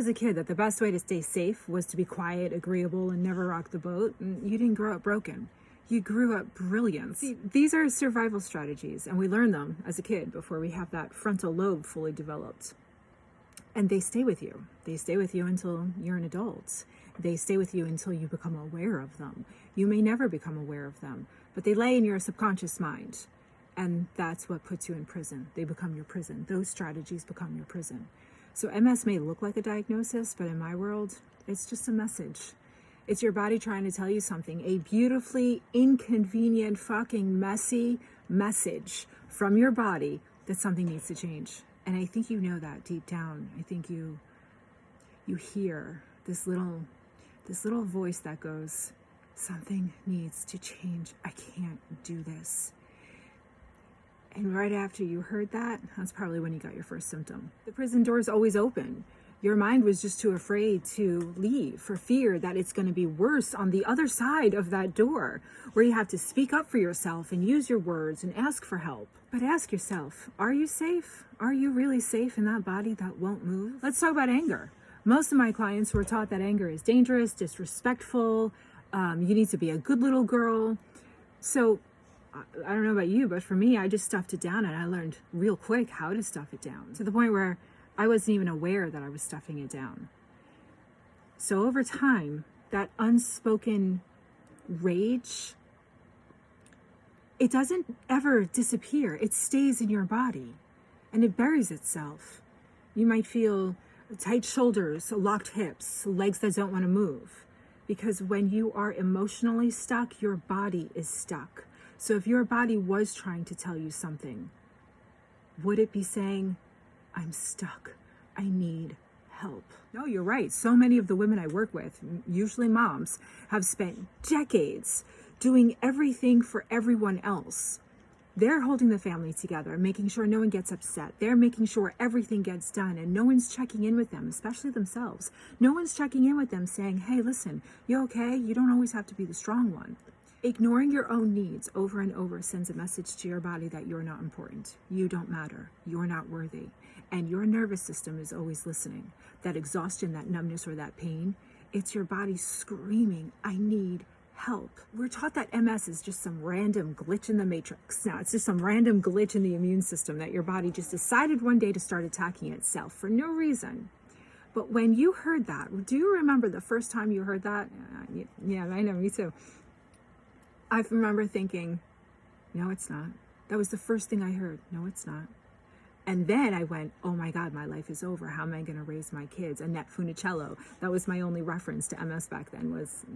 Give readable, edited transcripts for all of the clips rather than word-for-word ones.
as a kid that the best way to stay safe was to be quiet, agreeable, and never rock the boat. And you didn't grow up broken. You grew up brilliant. See, these are survival strategies, and we learn them as a kid before we have that frontal lobe fully developed. And they stay with you. They stay with you until you're an adult. They stay with you until you become aware of them. You may never become aware of them, but they lay in your subconscious mind. And that's what puts you in prison. They become your prison. Those strategies become your prison. So MS may look like a diagnosis, but in my world, it's just a message. It's your body trying to tell you something, a beautifully inconvenient, fucking messy message from your body that something needs to change. And I think you know that deep down. I think you hear this little voice that goes, something needs to change. I can't do this. And right after you heard that, that's probably when you got your first symptom. The prison door is always open. Your mind was just too afraid to leave for fear that it's going to be worse on the other side of that door, where you have to speak up for yourself and use your words and ask for help. But ask yourself, are you safe? Are you really safe in that body that won't move? Let's talk about anger. Most of my clients were taught that anger is dangerous, disrespectful, you need to be a good little girl. So I don't know about you, but for me, I just stuffed it down, and I learned real quick how to stuff it down, to the point where I wasn't even aware that I was stuffing it down. So over time, that unspoken rage, it doesn't ever disappear. It stays in your body and it buries itself. You might feel tight shoulders, locked hips, legs that don't want to move. Because when you are emotionally stuck, your body is stuck. So if your body was trying to tell you something, would it be saying, I'm stuck, I need help? No, you're right. So many of the women I work with, usually moms, have spent decades doing everything for everyone else. They're holding the family together, making sure no one gets upset. They're making sure everything gets done, and no one's checking in with them, especially themselves. No one's checking in with them saying, hey, listen, you okay? You don't always have to be the strong one. Ignoring your own needs over and over sends a message to your body that you're not important. You don't matter. You're not worthy. And your nervous system is always listening. That exhaustion, that numbness, or that pain, it's your body screaming, I need help. We're taught that MS is just some random glitch in the matrix. Now, it's just some random glitch in the immune system that your body just decided one day to start attacking itself for no reason. But when you heard that, do you remember the first time you heard that? Yeah, I know, me too. I remember thinking, no, it's not. That was the first thing I heard. No, it's not. And then I went, oh my God, my life is over. How am I going to raise my kids? Annette Funicello. That was my only reference to MS back then, was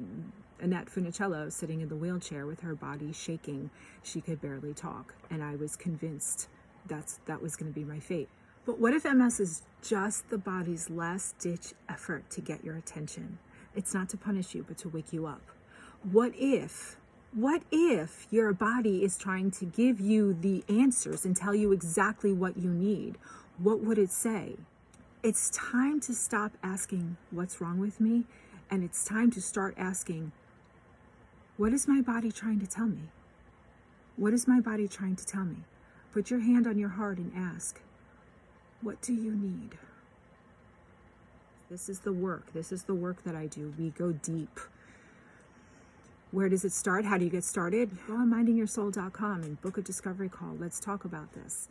Annette Funicello sitting in the wheelchair with her body shaking. She could barely talk. And I was convinced that was going to be my fate. But what if MS is just the body's last-ditch effort to get your attention? It's not to punish you, but to wake you up. What if your body is trying to give you the answers and tell you exactly what you need? What would it say? It's time to stop asking, what's wrong with me? And it's time to start asking, what is my body trying to tell me? What is my body trying to tell me? Put your hand on your heart and ask, what do you need? This is the work. This is the work that I do. We go deep. Where does it start? How do you get started? Go on mindingyoursoul.com and book a discovery call. Let's talk about this.